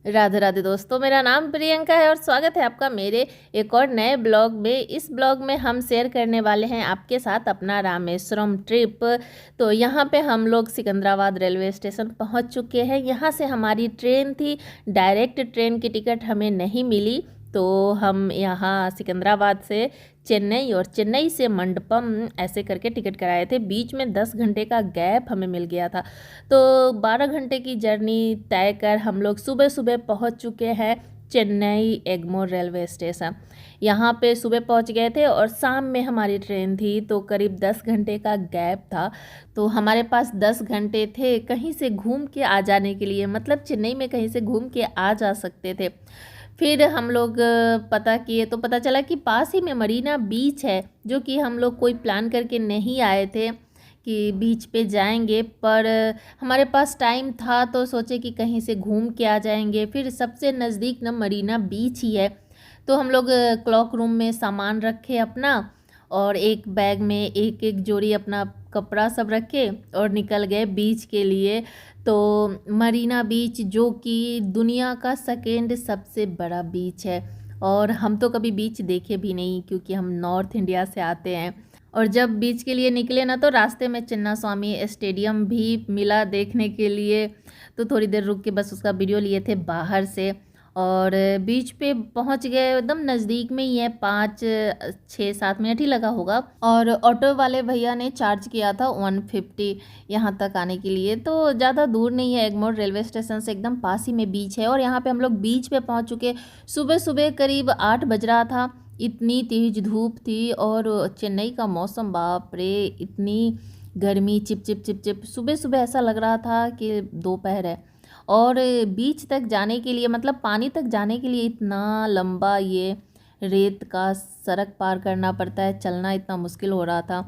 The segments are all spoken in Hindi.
राधे राधे दोस्तों, मेरा नाम प्रियंका है और स्वागत है आपका मेरे एक और नए ब्लॉग में। इस ब्लॉग में हम शेयर करने वाले हैं आपके साथ अपना रामेश्वरम ट्रिप। तो यहाँ पे हम लोग सिकंदराबाद रेलवे स्टेशन पहुँच चुके हैं। यहाँ से हमारी ट्रेन थी, डायरेक्ट ट्रेन की टिकट हमें नहीं मिली, तो हम यहाँ सिकंदराबाद से चेन्नई और चेन्नई से मंडपम ऐसे करके टिकट कराए थे। बीच में 10 घंटे का गैप हमें मिल गया था, तो 12 घंटे की जर्नी तय कर हम लोग सुबह सुबह पहुंच चुके हैं चेन्नई एगमोर रेलवे स्टेशन। यहाँ पे सुबह पहुंच गए थे और शाम में हमारी ट्रेन थी, तो करीब 10 घंटे का गैप था। तो हमारे पास 10 घंटे थे कहीं से घूम के आ जाने के लिए, मतलब चेन्नई में कहीं से घूम के आ जा सकते थे। फिर हम लोग पता किए तो पता चला कि पास ही में मरीना बीच है, जो कि हम लोग कोई प्लान करके नहीं आए थे कि बीच पे जाएंगे, पर हमारे पास टाइम था तो सोचे कि कहीं से घूम के आ जाएंगे। फिर सबसे नज़दीक ना मरीना बीच ही है, तो हम लोग क्लॉक रूम में सामान रखे अपना, और एक बैग में एक एक जोड़ी अपना कपड़ा सब रखे और निकल गए बीच के लिए। तो मरीना बीच, जो कि दुनिया का सेकेंड सबसे बड़ा बीच है, और हम तो कभी बीच देखे भी नहीं क्योंकि हम नॉर्थ इंडिया से आते हैं। और जब बीच के लिए निकले ना, तो रास्ते में चिन्ना स्वामी स्टेडियम भी मिला देखने के लिए, तो थोड़ी देर रुक के बस उसका वीडियो लिए थे बाहर से। और बीच पे पहुंच गए, एकदम नज़दीक में ही है, 5-6-7 मिनट ही लगा होगा। और ऑटो वाले भैया ने चार्ज किया था 150 यहाँ तक आने के लिए, तो ज़्यादा दूर नहीं है, एगमोर रेलवे स्टेशन से एकदम पास ही में बीच है। और यहाँ पे हम लोग बीच पे पहुँच चुके। सुबह सुबह करीब 8 बज रहा था, इतनी तेज धूप थी, और चेन्नई का मौसम बाप रे, इतनी गर्मी, चिप चिप चिप चिप। सुबह सुबह ऐसा लग रहा था कि दोपहर है। और बीच तक जाने के लिए, मतलब पानी तक जाने के लिए, इतना लंबा ये रेत का सड़क पार करना पड़ता है, चलना इतना मुश्किल हो रहा था।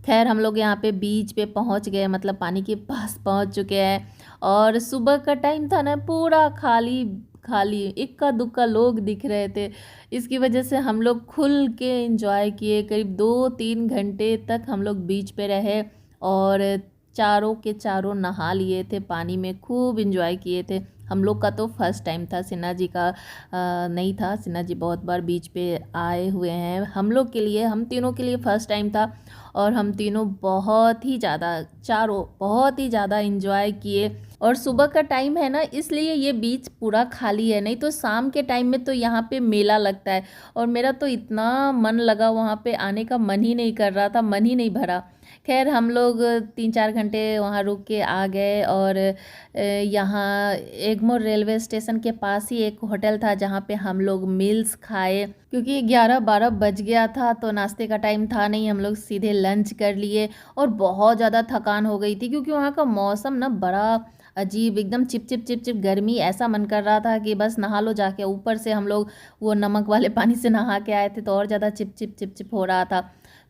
खैर हम लोग यहाँ पे बीच पे पहुँच गए, मतलब पानी के पास पहुँच चुके हैं। और सुबह का टाइम था ना, पूरा खाली खाली, इक्का दुक्का लोग दिख रहे थे। इसकी वजह से हम लोग खुल के एंजॉय किए। करीब 2-3 घंटे तक हम लोग बीच पे रहे, और चारों के चारों नहा लिए थे पानी में, खूब एंजॉय किए थे। हम लोग का तो फर्स्ट टाइम था, सिन्हा जी का नहीं था। सिन्हा जी बहुत बार बीच पे आए हुए हैं। हम लोग के लिए, हम तीनों के लिए फर्स्ट टाइम था, और हम तीनों बहुत ही ज़्यादा, चारों बहुत ही ज़्यादा एंजॉय किए। और सुबह का टाइम है ना, इसलिए ये बीच पूरा खाली है, नहीं तो शाम के टाइम में तो यहाँ पे मेला लगता है। और मेरा तो इतना मन लगा वहाँ पे आने का, मन ही नहीं कर रहा था, मन ही नहीं भरा। खैर हम लोग 3-4 घंटे वहाँ रुक के आ गए। और यहाँ एगमोर रेलवे स्टेशन के पास ही एक होटल था, जहाँ पे हम लोग मील्स खाए, क्योंकि 11-12 बज गया था, तो नाश्ते का टाइम था नहीं। हम लोग सीधे लंच कर लिए, और बहुत ज़्यादा थकान हो गई थी, क्योंकि वहाँ का मौसम ना बड़ा अजीब, एकदम चिप चिप चिप चिप गर्मी। ऐसा मन कर रहा था कि बस नहा लो जाके। ऊपर से हम लोग वो नमक वाले पानी से नहा के आए थे, तो और ज़्यादा चिप चिप चिप चिप हो रहा था।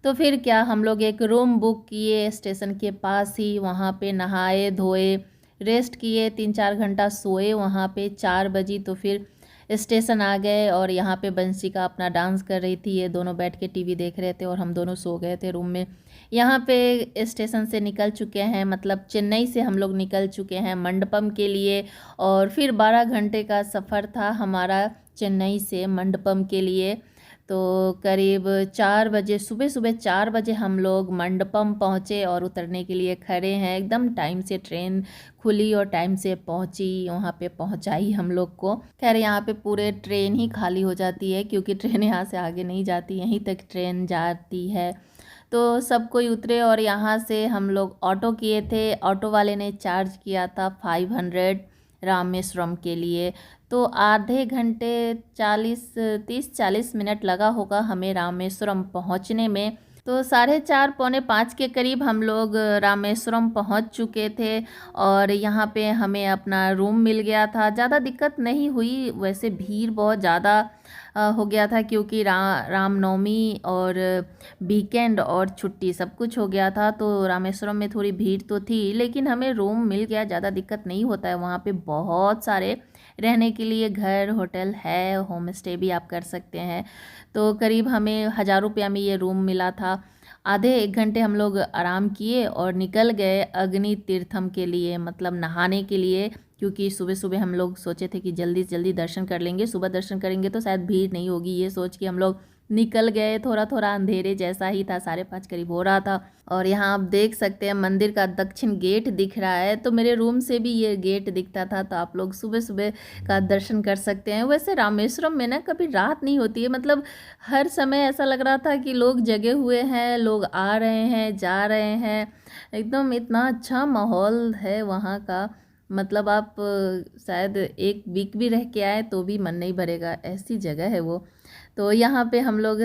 तो फिर क्या, हम लोग एक रूम बुक किए स्टेशन के पास ही, वहाँ पे नहाए धोए, रेस्ट किए, 3-4 घंटा सोए वहाँ पे। 4 बजी तो फिर स्टेशन आ गए, और यहाँ पे बंसी का अपना डांस कर रही थी, ये दोनों बैठ के टीवी देख रहे थे, और हम दोनों सो गए थे रूम में। यहाँ पे स्टेशन से निकल चुके हैं, मतलब चेन्नई से हम लोग निकल चुके हैं मंडपम के लिए। और फिर 12 घंटे का सफ़र था हमारा चेन्नई से मंडपम के लिए। तो करीब 4 बजे, सुबह सुबह 4 बजे हम लोग मंडपम पहुँचे, और उतरने के लिए खड़े हैं। एकदम टाइम से ट्रेन खुली और टाइम से पहुँची, वहाँ पे पहुँचाई हम लोग को। खैर यहाँ पे पूरे ट्रेन ही खाली हो जाती है, क्योंकि ट्रेन यहाँ से आगे नहीं जाती, यहीं तक ट्रेन जाती है। तो सब कोई उतरे, और यहाँ से हम लोग ऑटो किए थे। ऑटो वाले ने चार्ज किया था 500 रामेश्वरम के लिए। तो आधे घंटे 30-40 मिनट लगा होगा हमें रामेश्वरम पहुँचने में। तो 4:30-4:45 के करीब हम लोग रामेश्वरम पहुँच चुके थे, और यहाँ पे हमें अपना रूम मिल गया था। ज़्यादा दिक्कत नहीं हुई, वैसे भीड़ बहुत ज़्यादा हो गया था, क्योंकि रामनवमी और वीकेंड और छुट्टी सब कुछ हो गया था, तो रामेश्वरम में थोड़ी भीड़ तो थी, लेकिन हमें रूम मिल गया। ज़्यादा दिक्कत नहीं होता है, वहाँ पे बहुत सारे रहने के लिए घर, होटल है, होम स्टे भी आप कर सकते हैं। तो करीब हमें 1000 रुपया में ये रूम मिला था। आधे 1 घंटे हम लोग आराम किए और निकल गए अग्नि तीर्थम के लिए, मतलब नहाने के लिए क्योंकि सुबह सुबह हम लोग सोचे थे कि जल्दी से जल्दी दर्शन कर लेंगे, सुबह दर्शन करेंगे तो शायद भीड़ नहीं होगी, ये सोच के हम लोग निकल गए। थोड़ा थोड़ा अंधेरे जैसा ही था, 5:30 करीब हो रहा था। और यहाँ आप देख सकते हैं मंदिर का दक्षिण गेट दिख रहा है, तो मेरे रूम से भी ये गेट दिखता था, तो आप लोग सुबह सुबह का दर्शन कर सकते हैं। वैसे रामेश्वरम में ना कभी रात नहीं होती है, मतलब हर समय ऐसा लग रहा था कि लोग जगे हुए हैं, लोग आ रहे हैं जा रहे हैं, एकदम इतना अच्छा माहौल है वहाँ का। मतलब आप शायद एक वीक भी रह के आए तो भी मन नहीं भरेगा, ऐसी जगह है वो। तो यहाँ पे हम लोग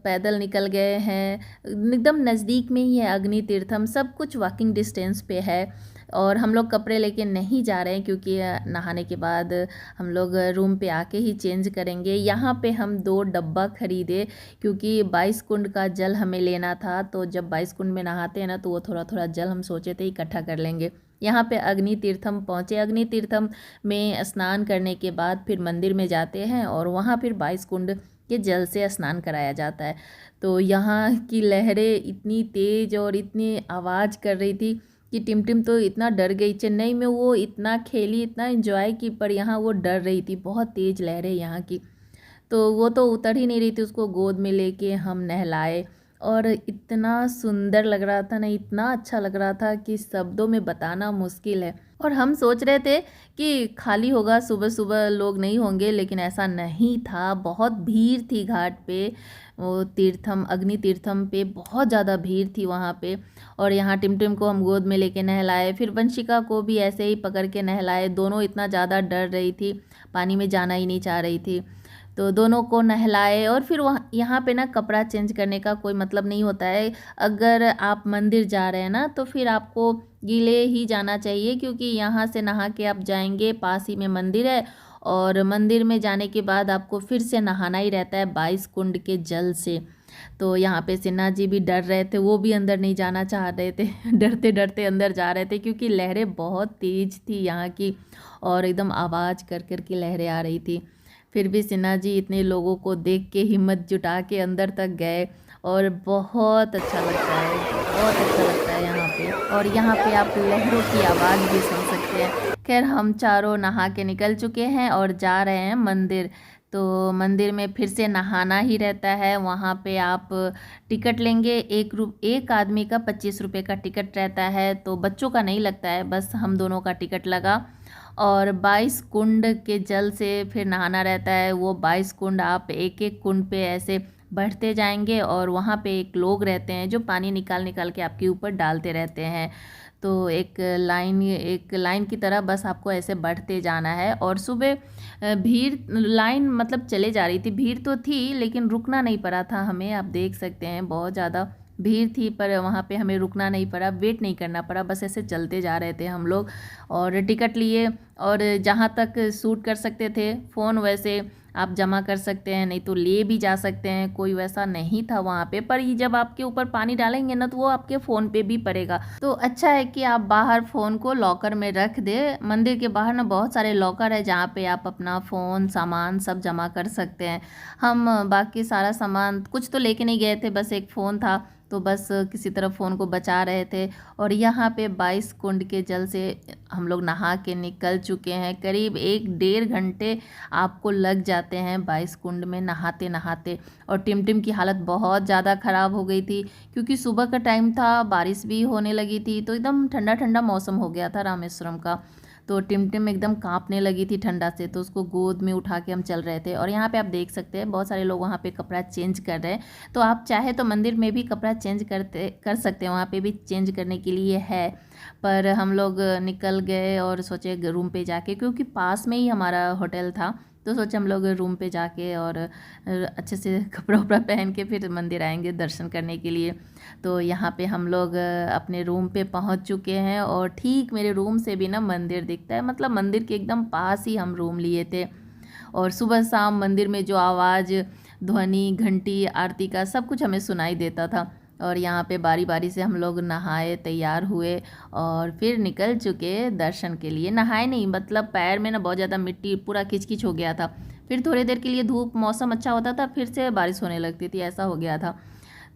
पैदल निकल गए हैं, एकदम नज़दीक में ही है अग्नि तीर्थम, सब कुछ वॉकिंग डिस्टेंस पे है। और हम लोग कपड़े लेके नहीं जा रहे हैं क्योंकि नहाने के बाद हम लोग रूम पे आके ही चेंज करेंगे। यहाँ पे हम 2 डब्बा खरीदे क्योंकि 22 कुंड का जल हमें लेना था, तो जब 22 कुंड में नहाते हैं ना तो वो थोड़ा थोड़ा जल हम सोचे थे इकट्ठा कर लेंगे। यहाँ पे अग्नि तीर्थम पहुँचे, अग्नि तीर्थम में स्नान करने के बाद फिर मंदिर में जाते हैं और वहाँ फिर 22 कुंड के जल से स्नान कराया जाता है। तो यहाँ की लहरें इतनी तेज़ और इतनी आवाज़ कर रही थी कि टिमटिम तो इतना डर गई। चेन्नई में वो इतना खेली, इतना एंजॉय की, पर यहाँ वो डर रही थी, बहुत तेज़ लहरें यहाँ की। तो वो तो उतर ही नहीं रही थी, उसको गोद में लेके हम नहलाए और इतना सुंदर लग रहा था ना, इतना अच्छा लग रहा था कि शब्दों में बताना मुश्किल है। और हम सोच रहे थे कि खाली होगा, सुबह सुबह लोग नहीं होंगे, लेकिन ऐसा नहीं था, बहुत भीड़ थी घाट पे। वो तीर्थम अग्नि तीर्थम पे बहुत ज़्यादा भीड़ थी वहाँ पे। और यहाँ टिमटिम को हम गोद में लेके नहलाए, फिर वंशिका को भी ऐसे ही पकड़ के नहलाए। दोनों इतना ज़्यादा डर रही थी, पानी में जाना ही नहीं चाह रही थी, तो दोनों को नहलाए। और फिर वहाँ यहाँ पे ना कपड़ा चेंज करने का कोई मतलब नहीं होता है। अगर आप मंदिर जा रहे हैं ना तो फिर आपको गीले ही जाना चाहिए, क्योंकि यहाँ से नहा के आप जाएंगे, पास ही में मंदिर है, और मंदिर में जाने के बाद आपको फिर से नहाना ही रहता है 22 कुंड के जल से। तो यहाँ पे सिन्हा जी भी डर रहे थे, वो भी अंदर नहीं जाना चाह रहे थे डरते डरते अंदर जा रहे थे क्योंकि लहरें बहुत तेज थी यहाँ की, और एकदम आवाज़ कर कर के लहरें आ रही थी। फिर भी सिन्हा जी इतने लोगों को देख के हिम्मत जुटा के अंदर तक गए, और बहुत अच्छा लगता है, बहुत अच्छा लगता है यहाँ पे। और यहाँ पे आप लहरों की आवाज़ भी सुन सकते हैं। खैर हम चारों नहा के निकल चुके हैं और जा रहे हैं मंदिर। तो मंदिर में फिर से नहाना ही रहता है। वहाँ पे आप टिकट लेंगे, एक आदमी का 25 रुपये का टिकट रहता है, तो बच्चों का नहीं लगता है, बस हम दोनों का टिकट लगा। और 22 कुंड के जल से फिर नहाना रहता है। वो 22 कुंड आप एक एक कुंड पे ऐसे बढ़ते जाएंगे, और वहाँ पे एक लोग रहते हैं जो पानी निकाल निकाल के आपके ऊपर डालते रहते हैं। तो एक लाइन की तरह बस आपको ऐसे बढ़ते जाना है। और सुबह भीड़, लाइन मतलब चले जा रही थी, भीड़ तो थी लेकिन रुकना नहीं पड़ा था हमें। आप देख सकते हैं बहुत ज़्यादा भीड़ थी, पर वहाँ पे हमें रुकना नहीं पड़ा, वेट नहीं करना पड़ा, बस ऐसे चलते जा रहे थे हम लोग। और टिकट लिए, और जहाँ तक शूट कर सकते थे फ़ोन वैसे आप जमा कर सकते हैं, नहीं तो ले भी जा सकते हैं, कोई वैसा नहीं था वहाँ पे। पर ये जब आपके ऊपर पानी डालेंगे ना तो वो आपके फ़ोन पे भी पड़ेगा। तो अच्छा है कि आप बाहर फ़ोन को लॉकर में रख दे। मंदिर के बाहर ना बहुत सारे लॉकर है जहाँ पे आप अपना फ़ोन सामान सब जमा कर सकते हैं। हम बाकी सारा सामान कुछ तो लेके नहीं गए थे, बस एक फ़ोन था, तो बस किसी तरह फ़ोन को बचा रहे थे। और यहाँ पे 22 कुंड के जल से हम लोग नहा के निकल चुके हैं। करीब 1-1.5 घंटे आपको लग जाते हैं 22 कुंड में नहाते नहाते। और टिमटिम की हालत बहुत ज़्यादा ख़राब हो गई थी क्योंकि सुबह का टाइम था, बारिश भी होने लगी थी, तो एकदम ठंडा ठंडा मौसम हो गया था रामेश्वरम का। तो टिमटिम एकदम कांपने लगी थी ठंडा से, तो उसको गोद में उठा के हम चल रहे थे। और यहाँ पे आप देख सकते हैं बहुत सारे लोग वहाँ पे कपड़ा चेंज कर रहे हैं, तो आप चाहे तो मंदिर में भी कपड़ा चेंज कर सकते हैं, वहाँ पे भी चेंज करने के लिए है। पर हम लोग निकल गए और सोचे रूम पे जाके, क्योंकि पास में ही हमारा होटल था, तो सोचे हम लोग रूम पे जाके और अच्छे से कपड़ा उपड़ा पहन के फिर मंदिर आएंगे दर्शन करने के लिए। तो यहाँ पे हम लोग अपने रूम पे पहुँच चुके हैं, और ठीक मेरे रूम से भी ना मंदिर दिखता है, मतलब मंदिर के एकदम पास ही हम रूम लिए थे। और सुबह शाम मंदिर में जो आवाज़, ध्वनि, घंटी, आरती का सब कुछ हमें सुनाई देता था। और यहाँ पे बारी बारी से हम लोग नहाए, तैयार हुए और फिर निकल चुके दर्शन के लिए। नहाए नहीं, मतलब पैर में ना बहुत ज़्यादा मिट्टी, पूरा किचकिच हो गया था। फिर थोड़ी देर के लिए धूप, मौसम अच्छा होता था, फिर से बारिश होने लगती थी, ऐसा हो गया था।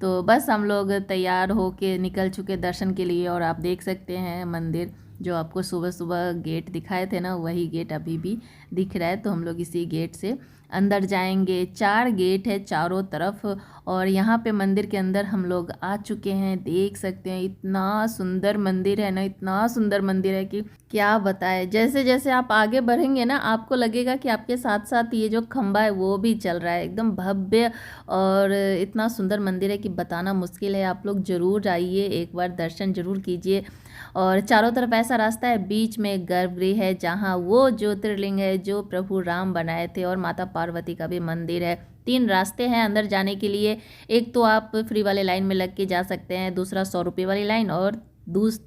तो बस हम लोग तैयार हो के निकल चुके दर्शन के लिए। और आप देख सकते हैं मंदिर जो आपको सुबह सुबह गेट दिखाए थे ना, वही गेट अभी भी दिख रहा है। तो हम लोग इसी गेट से अंदर जाएंगे। 4 गेट है चारों तरफ, और यहाँ पे मंदिर के अंदर हम लोग आ चुके हैं। देख सकते हैं इतना सुंदर मंदिर है ना, इतना सुंदर मंदिर है कि क्या बताए। जैसे जैसे आप आगे बढ़ेंगे ना, आपको लगेगा कि आपके साथ साथ ये जो खंबा है वो भी चल रहा है। एकदम भव्य और इतना सुंदर मंदिर है कि बताना मुश्किल है। आप लोग ज़रूर आइए, एक बार दर्शन ज़रूर कीजिए। और चारों तरफ ऐसा रास्ता है, बीच में एक गर्भगृह है जहाँ वो ज्योतिर्लिंग है जो प्रभु राम बनाए थे, और माता पार्वती का भी मंदिर है। 3 रास्ते हैं अंदर जाने के लिए। एक तो आप फ्री वाले लाइन में लग के जा सकते हैं, दूसरा 100 रुपये वाली लाइन, और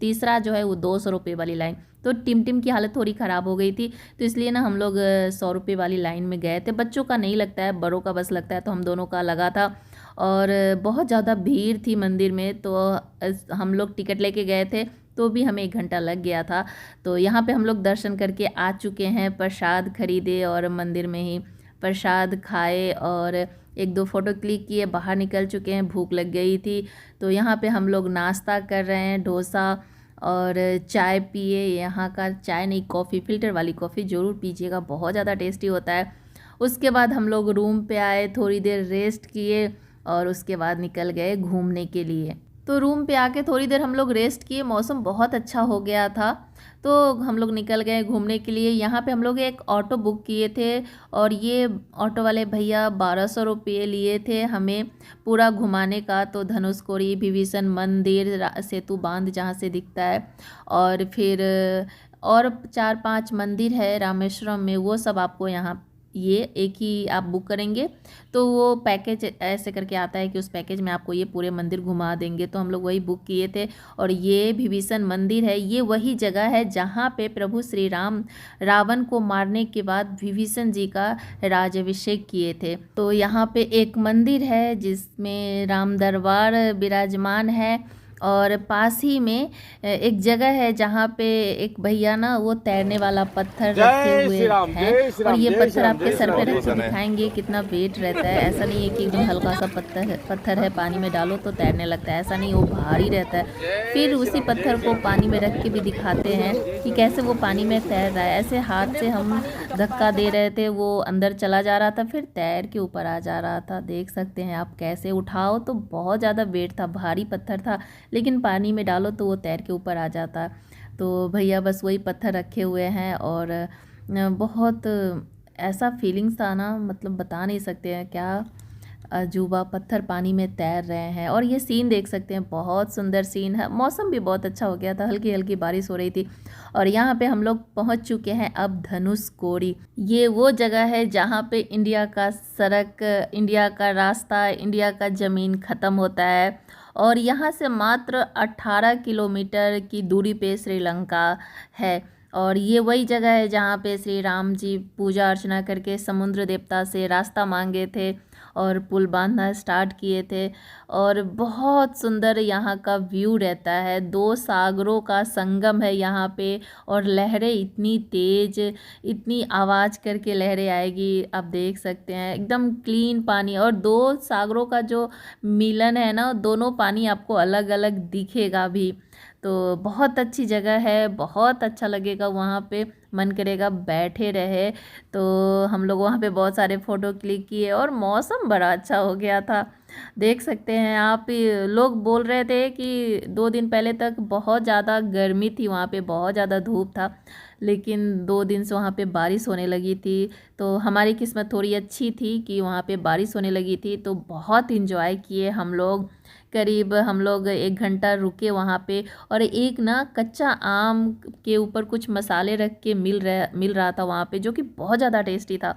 तीसरा जो है वो 200 रुपये वाली लाइन। तो टिम टिम की हालत थोड़ी ख़राब हो गई थी, तो इसलिए ना हम लोग 100 रुपये वाली लाइन में गए थे। बच्चों का नहीं लगता है, बड़ों का बस लगता है, तो हम दोनों का लगा था। और बहुत ज़्यादा भीड़ थी मंदिर में, तो हम लोग टिकट लेके गए थे, तो भी हमें 1 घंटा लग गया था। तो यहाँ पे हम लोग दर्शन करके आ चुके हैं, प्रसाद खरीदे और मंदिर में ही प्रसाद खाए, और 1-2 फ़ोटो क्लिक किए, बाहर निकल चुके हैं। भूख लग गई थी, तो यहाँ पे हम लोग नाश्ता कर रहे हैं, डोसा और चाय पिए। यहाँ का चाय नहीं, कॉफ़ी, फ़िल्टर वाली कॉफ़ी ज़रूर पीजिएगा, बहुत ज़्यादा टेस्टी होता है। उसके बाद हम लोग रूम पे आए, थोड़ी देर रेस्ट किए, और उसके बाद निकल गए घूमने के लिए। तो रूम पे आके थोड़ी देर हम लोग रेस्ट किए, मौसम बहुत अच्छा हो गया था, तो हम लोग निकल गए घूमने के लिए। यहाँ पे हम लोग एक ऑटो बुक किए थे, और ये ऑटो वाले भैया 1200 रुपये लिए थे हमें पूरा घुमाने का। तो धनुषकोडी, विभीषण मंदिर, सेतु बांध जहाँ से दिखता है, और फिर और 4-5 मंदिर है रामेश्वरम में, वो सब आपको यहाँ ये एक ही आप बुक करेंगे तो वो पैकेज ऐसे करके आता है कि उस पैकेज में आपको ये पूरे मंदिर घुमा देंगे। तो हम लोग वही बुक किए थे। और ये विभीषण मंदिर है, ये वही जगह है जहाँ पे प्रभु श्री राम रावण को मारने के बाद विभीषण जी का राजाभिषेक किए थे। तो यहाँ पे एक मंदिर है जिसमें राम दरबार विराजमान है, और पास ही में एक जगह है जहाँ पे एक भैया ना वो तैरने वाला पत्थर रखे हुए हैं, और ये पत्थर आपके सर पे रख के दिखाएंगे कितना वेट रहता है। ऐसा नहीं है कि एकदम हल्का सा पत्थर है, पानी में डालो तो तैरने लगता है, ऐसा नहीं, वो भारी रहता है। फिर उसी पत्थर को पानी में रख के भी दिखाते हैं कि कैसे वो पानी में तैर रहा है। ऐसे हाथ से हम धक्का दे रहे थे, वो अंदर चला जा रहा था, फिर तैर के ऊपर आ जा रहा था। देख सकते हैं आप, कैसे उठाओ तो बहुत ज़्यादा वेट था, भारी पत्थर था, लेकिन पानी में डालो तो वो तैर के ऊपर आ जाता। तो भैया बस वही पत्थर रखे हुए हैं, और बहुत ऐसा फीलिंग्स था ना, मतलब बता नहीं सकते हैं, क्या अजूबा, पत्थर पानी में तैर रहे हैं। और ये सीन देख सकते हैं, बहुत सुंदर सीन है। मौसम भी बहुत अच्छा हो गया था, हल्की हल्की बारिश हो रही थी। और यहाँ पे हम लोग पहुँच चुके हैं अब धनुषकोडी। ये वो जगह है जहाँ पे इंडिया का सड़क, इंडिया का रास्ता, इंडिया का ज़मीन ख़त्म होता है, और यहाँ से मात्र 18 किलोमीटर की दूरी पे श्रीलंका है। और ये वही जगह है जहाँ पे श्री राम जी पूजा अर्चना करके समुद्र देवता से रास्ता मांगे थे, और पुल बांधना स्टार्ट किए थे। और बहुत सुंदर यहाँ का व्यू रहता है, 2 सागरों का संगम है यहाँ पे, और लहरें इतनी तेज़, इतनी आवाज़ करके लहरें आएगी, आप देख सकते हैं। एकदम क्लीन पानी, और 2 सागरों का जो मिलन है ना, दोनों पानी आपको अलग अलग दिखेगा भी। तो बहुत अच्छी जगह है, बहुत अच्छा लगेगा वहाँ पे, मन करेगा बैठे रहे। तो हम लोग वहाँ पे बहुत सारे फ़ोटो क्लिक किए, और मौसम बड़ा अच्छा हो गया था। देख सकते हैं आप, लोग बोल रहे थे कि 2 दिन पहले तक बहुत ज़्यादा गर्मी थी वहाँ पे, बहुत ज़्यादा धूप था, लेकिन 2 दिन से वहाँ पे बारिश होने लगी थी। तो हमारी किस्मत थोड़ी अच्छी थी कि वहाँ पे बारिश होने लगी थी, तो बहुत इन्जॉय किए हम लोग। करीब हम लोग 1 घंटा रुके वहाँ पे, और एक ना कच्चा आम के ऊपर कुछ मसाले रख के मिल रहा था वहाँ पे, जो कि बहुत ज़्यादा टेस्टी था।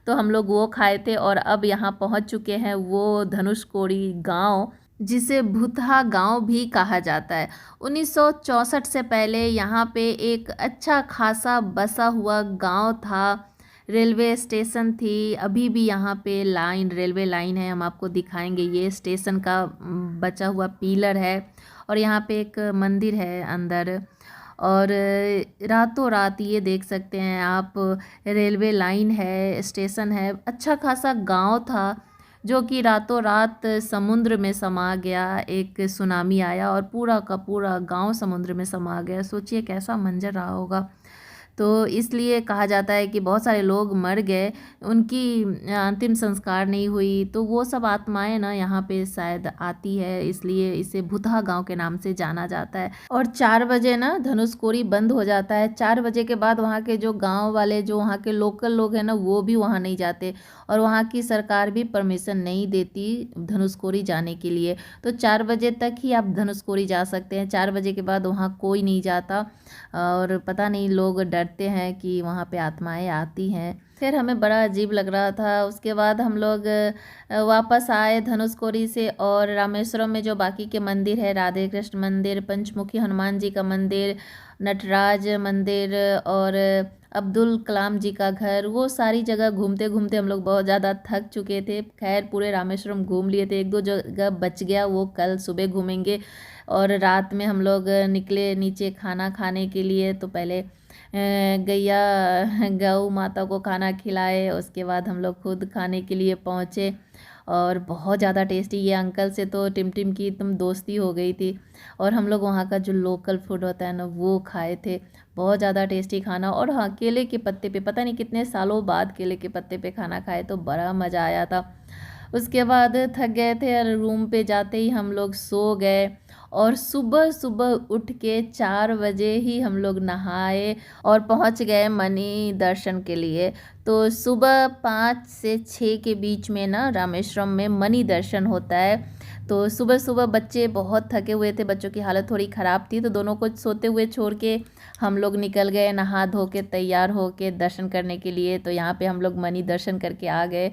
तो हम लोग वो खाए थे। और अब यहाँ पहुँच चुके हैं वो धनुषकोडी गांव, जिसे भूतहा गांव भी कहा जाता है। 1964 से पहले यहाँ पे एक अच्छा खासा बसा हुआ गांव था, रेलवे स्टेशन थी। अभी भी यहाँ पे रेलवे लाइन है, हम आपको दिखाएंगे। ये स्टेशन का बचा हुआ पिलर है, और यहाँ पे एक मंदिर है अंदर। और रातों रात ये देख सकते हैं आप, रेलवे लाइन है, स्टेशन है, अच्छा खासा गांव था। जो कि रातों रात समुद्र में समा गया। एक सुनामी आया और पूरा का पूरा गांव समुद्र में समा गया। सोचिए कैसा मंजर रहा होगा। तो इसलिए कहा जाता है कि बहुत सारे लोग मर गए, उनकी अंतिम संस्कार नहीं हुई, तो वो सब आत्माएं ना यहाँ पे शायद आती है, इसलिए इसे भूतहा गांव के नाम से जाना जाता है। और 4 बजे ना धनुषकोरी बंद हो जाता है। 4 बजे के बाद वहाँ के जो गांव वाले, जो वहाँ के लोकल लोग हैं ना, वो भी वहाँ नहीं जाते और वहाँ की सरकार भी परमिशन नहीं देती धनुषकोरी जाने के लिए। तो 4 बजे तक ही आप धनुषकोरी जा सकते हैं। 4 बजे के बाद वहाँ कोई नहीं जाता और पता नहीं लोग डरते हैं कि वहाँ पे आत्माएं आती हैं। फिर हमें बड़ा अजीब लग रहा था। उसके बाद हम लोग वापस आए धनुषकोरी से और रामेश्वरम में जो बाकी के मंदिर है, राधे कृष्ण मंदिर, पंचमुखी हनुमान जी का मंदिर, नटराज मंदिर और अब्दुल कलाम जी का घर, वो सारी जगह घूमते घूमते हम लोग बहुत ज़्यादा थक चुके थे। खैर पूरे रामेश्वरम घूम लिए थे, 1-2 जगह बच गया, वो कल सुबह घूमेंगे। और रात में हम लोग निकले नीचे खाना खाने के लिए। तो पहले गौ माता को खाना खिलाए, उसके बाद हम लोग खुद खाने के लिए पहुँचे और बहुत ज़्यादा टेस्टी। ये अंकल से तो टिम की एकदम दोस्ती हो गई थी और हम लोग वहाँ का जो लोकल फूड होता है ना वो खाए थे। बहुत ज़्यादा टेस्टी खाना। और हाँ, केले के पत्ते पे, पता नहीं कितने सालों बाद केले के पत्ते पे खाना खाए तो बड़ा मज़ा आया था। उसके बाद थक गए थे और रूम पे जाते ही हम लोग सो गए और सुबह सुबह उठ के 4 बजे ही हम लोग नहाए और पहुंच गए मणि दर्शन के लिए। तो सुबह 5 से 6 के बीच में ना रामेश्वरम में मणि दर्शन होता है। तो सुबह सुबह बच्चे बहुत थके हुए थे, बच्चों की हालत थोड़ी ख़राब थी, तो दोनों को सोते हुए छोड़ के हम लोग निकल गए नहा धो के तैयार हो के दर्शन करने के लिए। तो यहाँ पे हम लोग मणि दर्शन करके आ गए।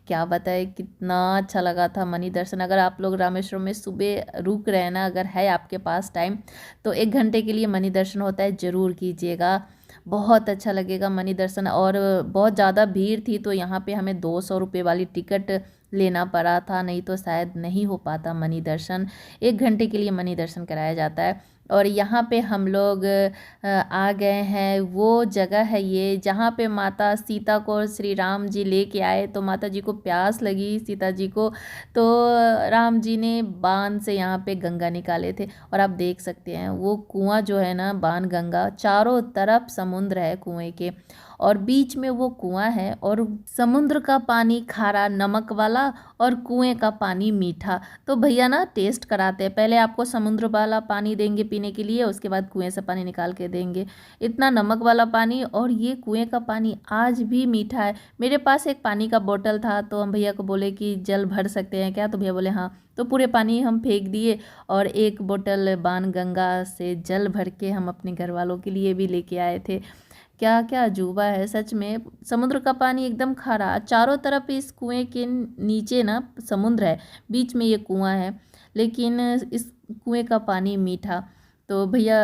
क्या बताए कितना अच्छा लगा था मणि दर्शन। अगर आप लोग रामेश्वरम में सुबह रुक रहे हैं ना, अगर है आपके पास टाइम, तो 1 घंटे के लिए मणि दर्शन होता है, ज़रूर कीजिएगा, बहुत अच्छा लगेगा मणि दर्शन। और बहुत ज़्यादा भीड़ थी तो यहाँ पे हमें 200 रुपये वाली टिकट लेना पड़ा था, नहीं तो शायद नहीं हो पाता मणि दर्शन। 1 घंटे के लिए मणि दर्शन कराया जाता है। और यहाँ पे हम लोग आ गए हैं, वो जगह है ये जहाँ पे माता सीता को श्री राम जी लेके आए। तो माता जी को प्यास लगी सीता जी को, तो राम जी ने बाण से यहाँ पे गंगा निकाले थे। और आप देख सकते हैं वो कुआं जो है ना, बाण गंगा, चारों तरफ समुद्र है कुएं के और बीच में वो कुआं है। और समुद्र का पानी खारा नमक वाला और कुएं का पानी मीठा। तो भैया ना टेस्ट कराते हैं, पहले आपको समुद्र वाला पानी देंगे पीने के लिए, उसके बाद कुएं से पानी निकाल के देंगे। इतना नमक वाला पानी और ये कुएं का पानी आज भी मीठा है। मेरे पास एक पानी का बोतल था तो हम भैया को बोले कि जल भर सकते हैं क्या, तो भैया बोले हाँ। तो पूरे पानी हम फेंक दिए और एक बोतल बाण गंगा से जल भर के हम अपने घर वालों के लिए भी लेके आए थे। क्या क्या अजूबा है सच में। समुद्र का पानी एकदम खारा, चारों तरफ इस कुएं के नीचे ना समुद्र है, बीच में ये कुआं है, लेकिन इस कुएं का पानी मीठा। तो भैया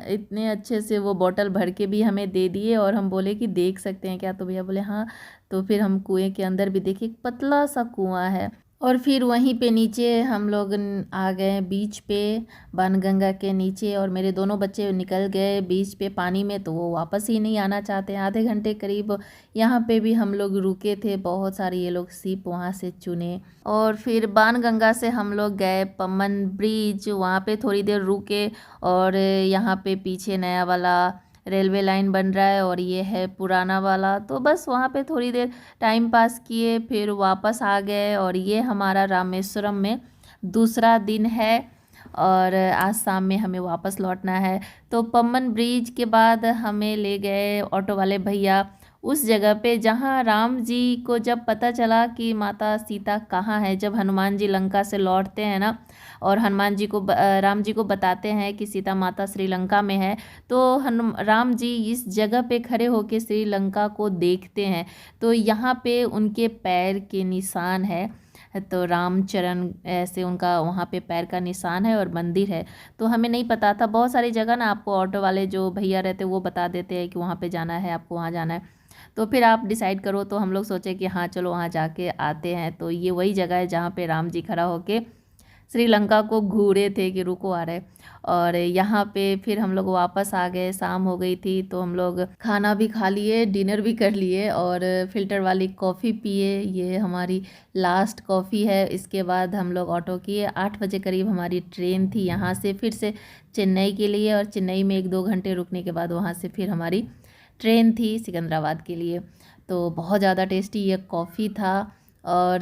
इतने अच्छे से वो बोतल भर के भी हमें दे दिए और हम बोले कि देख सकते हैं क्या, तो भैया बोले हाँ। तो फिर हम कुएं के अंदर भी देखे, पतला सा कुआं है। और फिर वहीं पे नीचे हम लोग आ गए बीच पे, बाणगंगा के नीचे। और मेरे दोनों बच्चे निकल गए बीच पे पानी में, तो वो वापस ही नहीं आना चाहते हैं। आधे घंटे करीब यहाँ पे भी हम लोग रुके थे, बहुत सारे ये लोग सीप वहाँ से चुने। और फिर बाणगंगा से हम लोग गए पम्बन ब्रिज, वहाँ पे थोड़ी देर रुके। और यहाँ पे पीछे नया वाला रेलवे लाइन बन रहा है और ये है पुराना वाला, तो बस वहाँ पे थोड़ी देर टाइम पास किए, फिर वापस आ गए। और ये हमारा रामेश्वरम में दूसरा दिन है और आज शाम में हमें वापस लौटना है। तो पम्बन ब्रिज के बाद हमें ले गए ऑटो वाले भैया उस जगह पे जहाँ राम जी को जब पता चला कि माता सीता कहाँ है, जब हनुमान जी लंका से लौटते हैं ना और हनुमान जी को राम जी को बताते हैं कि सीता माता श्रीलंका में है, तो राम जी इस जगह पे खड़े होकर श्रीलंका को देखते हैं। तो यहाँ पे उनके पैर के निशान है, तो रामचरण ऐसे उनका वहाँ पे पैर का निशान है और मंदिर है। तो हमें नहीं पता था, बहुत सारी जगह ना आपको ऑटो वाले जो भैया रहते हैं वो बता देते हैं कि वहाँ पे जाना है, आपको वहाँ जाना है, तो फिर आप डिसाइड करो। तो हम लोग सोचे कि हाँ चलो वहाँ जाके आते हैं। तो ये वही जगह है जहाँ पे राम जी खड़ा होके श्रीलंका को घूरे थे कि रुको आ रहे। और यहाँ पे फिर हम लोग वापस आ गए, शाम हो गई थी तो हम लोग खाना भी खा लिए, डिनर भी कर लिए और फ़िल्टर वाली कॉफ़ी पिए। ये हमारी लास्ट कॉफ़ी है। इसके बाद हम लोग ऑटो किए। 8 बजे करीब हमारी ट्रेन थी यहाँ से फिर से चेन्नई के लिए, और चेन्नई में 1-2 घंटे रुकने के बाद वहाँ से फिर हमारी ट्रेन थी सिकंदराबाद के लिए। तो बहुत ज़्यादा टेस्टी ये कॉफ़ी था। और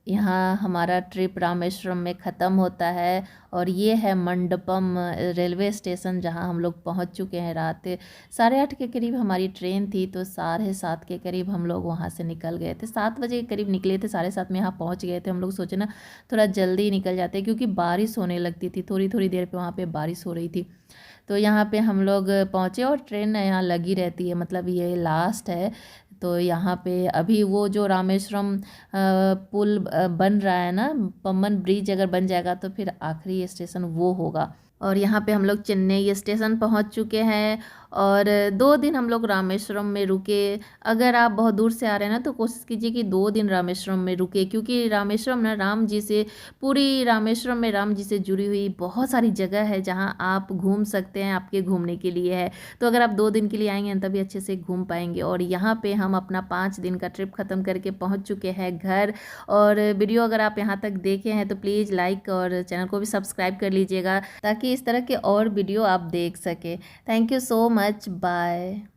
यहाँ हमारा ट्रिप रामेश्वरम में ख़त्म होता है। और ये है मंडपम रेलवे स्टेशन, जहाँ हम लोग पहुँच चुके हैं। रात 8:30 के करीब हमारी ट्रेन थी, तो 7:30 के करीब हम लोग वहाँ से निकल गए थे। 7 बजे के करीब निकले थे, 7:30 में यहाँ पहुँच गए थे। हम लोग सोचे ना थोड़ा जल्दी निकल जाते, क्योंकि बारिश होने लगती थी, थोड़ी थोड़ी देर पे वहाँ पे बारिश हो रही थी। तो यहाँ पे हम लोग पहुँचे और ट्रेन यहाँ लगी रहती है, मतलब ये लास्ट है। तो यहाँ पे अभी वो जो रामेश्वरम पुल बन रहा है ना, पम्बन ब्रिज अगर बन जाएगा तो फिर आखिरी स्टेशन वो होगा। और यहाँ पे हम लोग चेन्नई स्टेशन पहुँच चुके हैं। और 2 दिन हम लोग रामेश्वरम में रुके। अगर आप बहुत दूर से आ रहे हैं ना तो कोशिश कीजिए कि 2 दिन रामेश्वरम में रुके, क्योंकि रामेश्वरम ना राम जी से, पूरी रामेश्वरम में राम जी से जुड़ी हुई बहुत सारी जगह है जहाँ आप घूम सकते हैं, आपके घूमने के लिए है। तो अगर आप 2 दिन के लिए आएंगे तभी अच्छे से घूम पाएंगे। और यहाँ पे हम अपना 5 दिन का ट्रिप ख़त्म करके पहुँच चुके हैं घर। और वीडियो अगर आप यहाँ तक देखे हैं तो प्लीज़ लाइक और चैनल को भी सब्सक्राइब कर लीजिएगा, ताकि इस तरह के और वीडियो आप देख सकें। Thank you so much, bye.